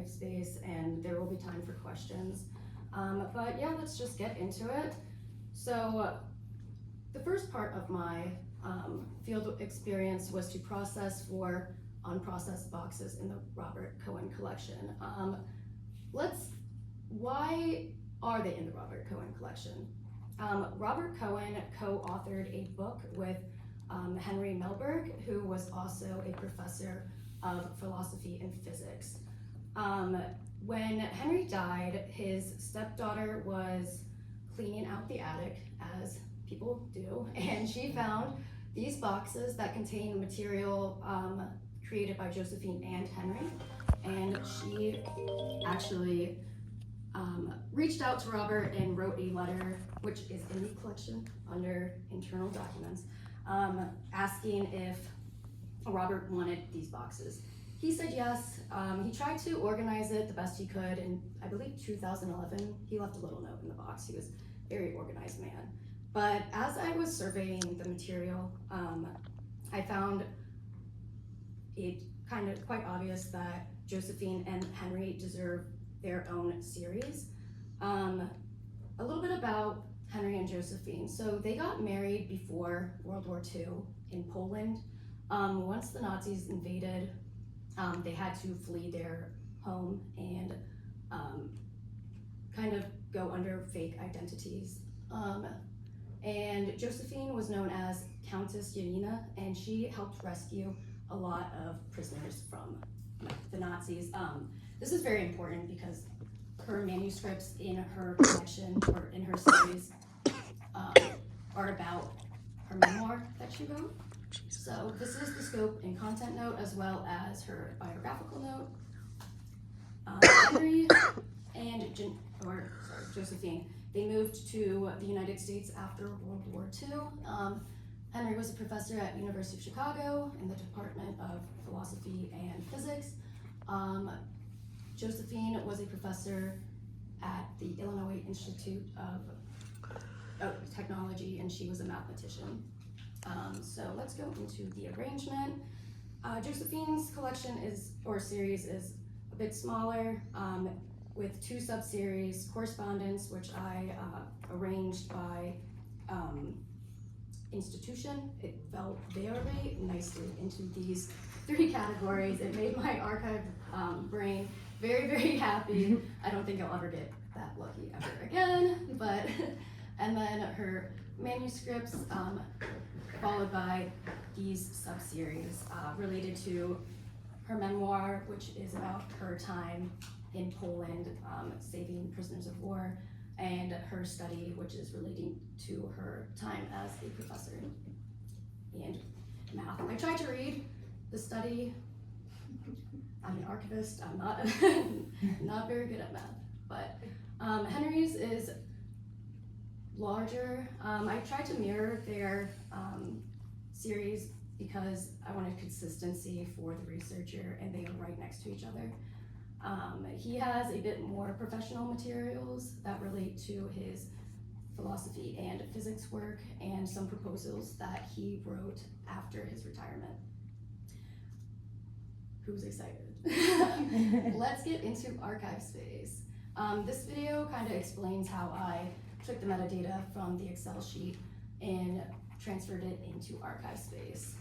archive space, and there will be time for questions. But yeah, let's just get into it. So the first part of my field experience was to process for unprocessed boxes in the Robert Cohen collection. Why are they in the Robert Cohen collection? Robert Cohen co-authored a book with Henry Melberg, who was also a professor of philosophy and physics. When Henry died, his stepdaughter was cleaning out the attic, as people do, and she found these boxes that contain material created by Josephine and Henry, and she actually reached out to Robert and wrote a letter, which is in the collection under internal documents, asking if Robert wanted these boxes. He said yes. He tried to organize it the best he could. In, I believe, 2011, he left a little note in the box. He was a very organized man. But as I was surveying the material, I found it kind of quite obvious that Josephine and Henry deserve their own series. A little bit about Henry and Josephine. So they got married before World War II in Poland. Once the Nazis invaded, they had to flee their home and kind of go under fake identities. And Josephine was known as Countess Janina, and she helped rescue a lot of prisoners from the Nazis. This is very important because her manuscripts in her collection, or in her series, are about her memoir that she wrote. So this is the scope and content note, as well as her biographical note. Henry and Josephine, they moved to the United States after World War II. Henry was a professor at University of Chicago in the Department of Philosophy and Physics. Josephine was a professor at the Illinois Institute of Technology, and she was a mathematician. So let's go into the arrangement. Josephine's collection series is a bit smaller, with two sub-series: correspondence, which I arranged by institution. It fell very nicely into these three categories. It made my archive brain very, very happy. I don't think I'll ever get that lucky ever again, but, and then her manuscripts, followed by these sub-series related to her memoir, which is about her time in Poland, saving prisoners of war, and her study, which is relating to her time as a professor and math. I tried to read the study. I'm an archivist. I'm not very good at math, but Henry's is larger. I tried to mirror their series because I wanted consistency for the researcher, and they are right next to each other. He has a bit more professional materials that relate to his philosophy and physics work, and some proposals that he wrote after his retirement. Who's excited? Let's get into archive space. This video kind of explains how I took the metadata from the Excel sheet and transferred it into archive space.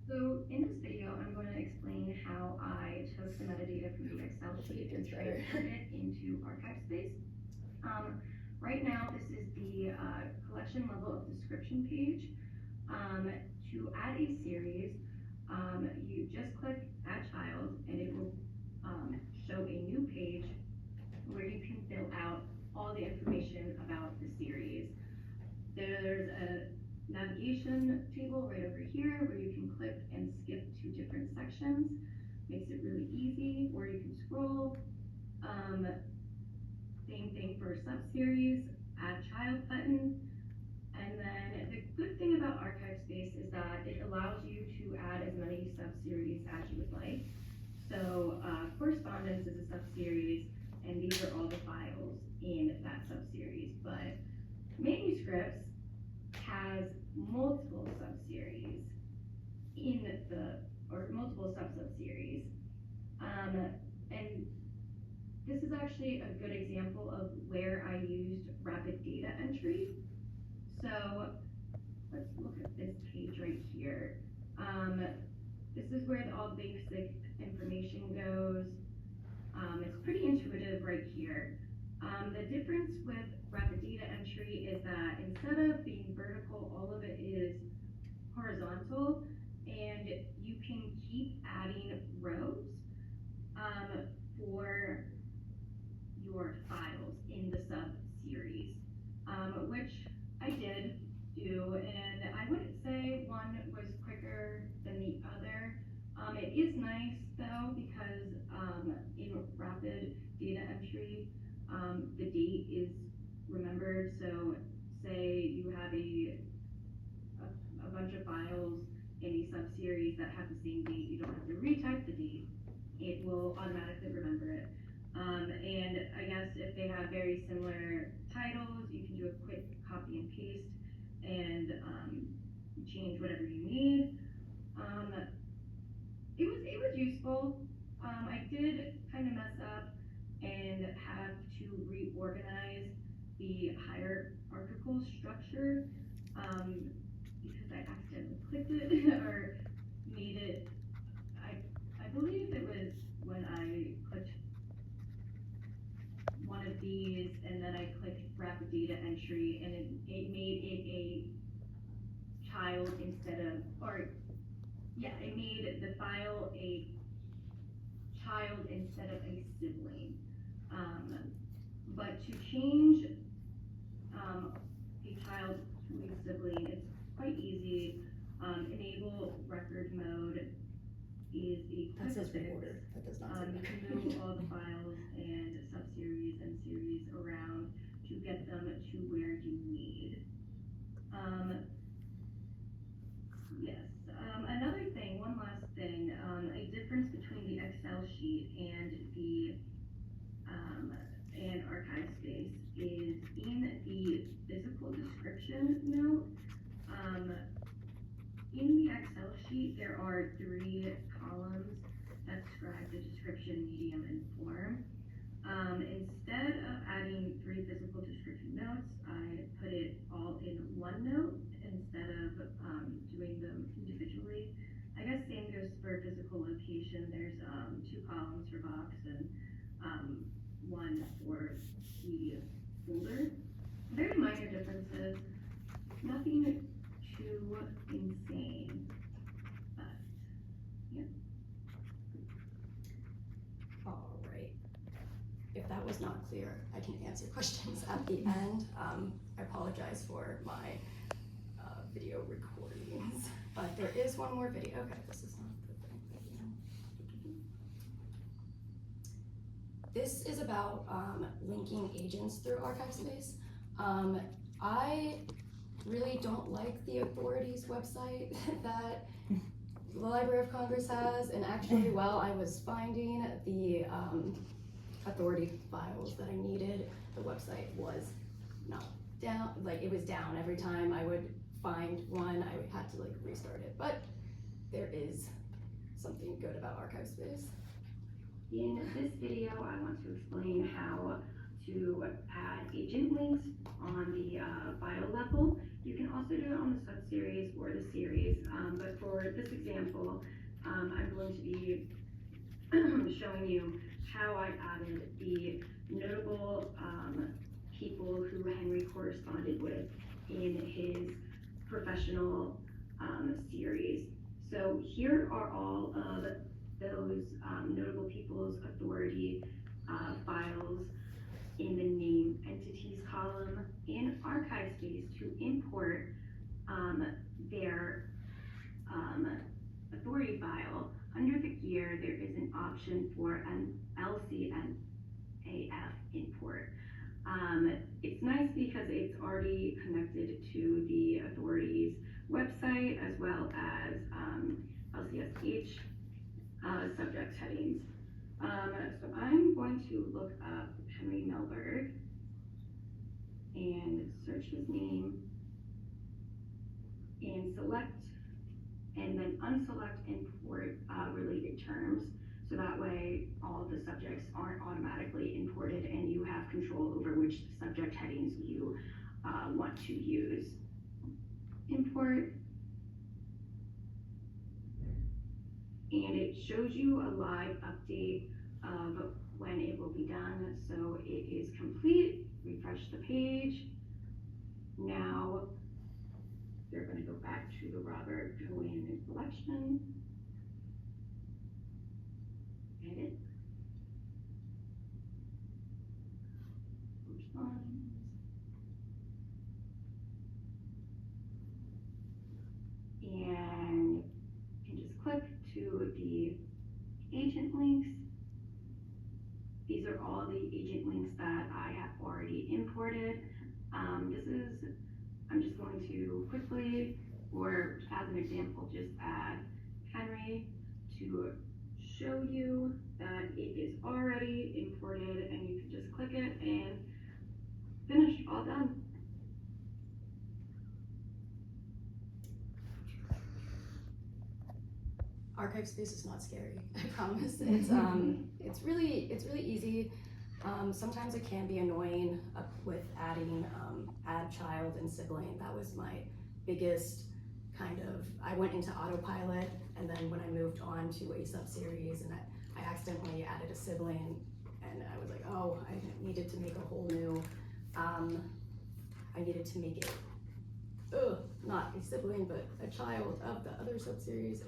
So in this video, I'm going to explain how I took the metadata from the Excel sheet and transferred it into archive space. Right now, this is the collection level of description page. To add a series, you just click Add Child, and it will show a new page where you can fill out all the information about the series. There's a navigation table right over here where you can click and skip to different sections. Makes it really easy, or you can scroll. Same thing for sub-series, Add Child button. And then the good thing about archive space is that it allows you to add as many sub-series as you would like. So correspondence is a sub-series, and these are all the files in that sub-series. But manuscripts has multiple sub-series in the, or multiple And this is actually a good example of where I used rapid data entry. So let's look at this page right here. This is where all the basic information goes. It's pretty intuitive right here. The difference with rapid data entry is that instead of being vertical, all of it is horizontal, and you can keep adding rows for your files in the sub-series, which I did do, and I wouldn't say one was quicker than the other. It is nice though, because in rapid data entry, the date is remembered. So say you have a bunch of files in a sub-series that have the same date, you don't have to retype the date, it will automatically remember it. And I guess if they have very similar titles, you can do a quick copy and paste and change whatever you need. It was useful. I did kind of mess up and have to reorganize the hierarchical structure because I accidentally clicked it or made it. I believe it was when I clicked one of these and then I clicked rapid data entry, and it made it a child instead of, it made the file a child instead of a sibling. But to change a child to a sibling, it's quite easy. Enable record mode is a quick That says fix. reorder, that does not say You record. can move all the files and subseries and series around to get them to where you need. Yes, another thing, one last thing, a difference between the Excel sheet and the and archive space is in the physical description note. In the Excel sheet, there are 3 columns that describe the description, medium, and form. Instead of adding 3 physical description notes, I put it all in one note instead of doing them individually. I guess same goes for physical location. There's 2 columns for box and 1 for the folder. Very minor differences, nothing too insane, but yeah. All right. If that was not clear, I can answer questions at the end. I apologize for my video recordings, but there is one more video. Okay, this is not the thing. This is about linking agents through ArchiveSpace. I really don't like the authorities website that the Library of Congress has, and actually while I was finding the authority files that I needed, the website was not down, like it was down every time I would find one, I had to like restart it, but there is something good about ArchiveSpace. In this video, I want to explain how to add agent links on the file level. You can also do it on the sub-series or the series, but for this example, I'm going to be showing you how I added the notable people who Henry corresponded with in his professional series. So here are all of those notable people's authority files in the name entities column in ArchiveSpace. To import their authority file, under the gear there is an option for an LCNAF import. It's nice because it's already connected to the authorities website as well as LCSH subject headings. So I'm going to look up Henry Melberg and search his name and select and then unselect import related terms. So that way all the subjects aren't automatically imported, and you have control over which subject headings you want to use. Import. And it shows you a live update of when it will be done. So it is complete. Refresh the page. Now they're going to go back to the Robert Cohen collection. Edit. And you can just click to the agent links. These are all the agent links that I have already imported. I'm just going to quickly, or as an example, just add Henry to show you that it is already imported, and you can just click it and finish, all done. Archive space is not scary, I promise. It's really easy. Sometimes it can be annoying with adding add child and sibling. That was my biggest kind of, I went into autopilot, and then when I moved on to a subseries and I accidentally added a sibling, and I was like, oh, I needed to make a whole new, I needed to make it, not a sibling, but a child of the other subseries.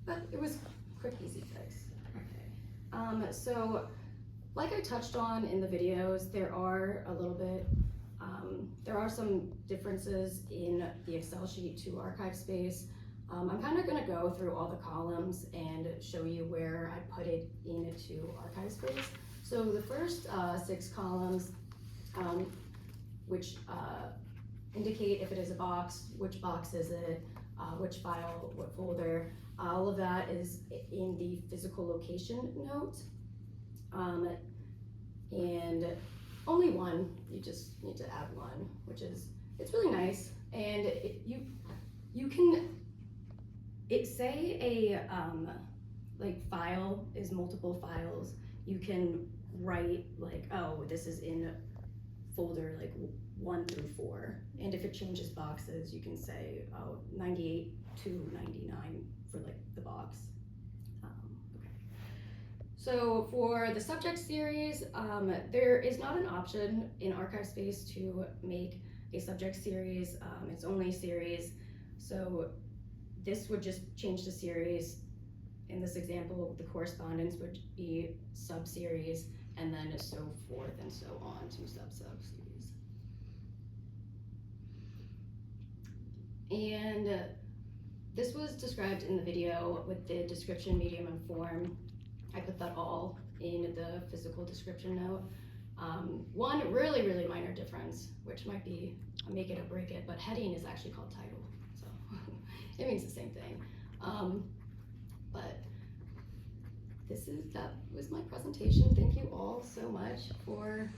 But it was a quick, easy fix. Okay. So, like I touched on in the videos, there are some differences in the Excel sheet to archive space. I'm kind of going to go through all the columns and show you where I put it into archive space. So the first 6 columns, which indicate if it is a box, which box is it, which file, what folder. All of that is in the physical location note. And only one, you just need to add one, which is, it's really nice. And you can, say a like file is multiple files, you can write like, oh, this is in folder like 1 through 4. And if it changes boxes, you can say, oh, 98 to 99 for like the box. Okay. So for the subject series, there is not an option in archive space to make a subject series. It's only series. So this would just change the series. In this example, the correspondence would be sub-series, and then so forth and so on to sub-series. And this was described in the video with the description, medium, and form. I put that all in the physical description note. One really minor difference, which might be a make it or break it, but heading is actually called title, so it means the same thing. But that was my presentation. Thank you all so much for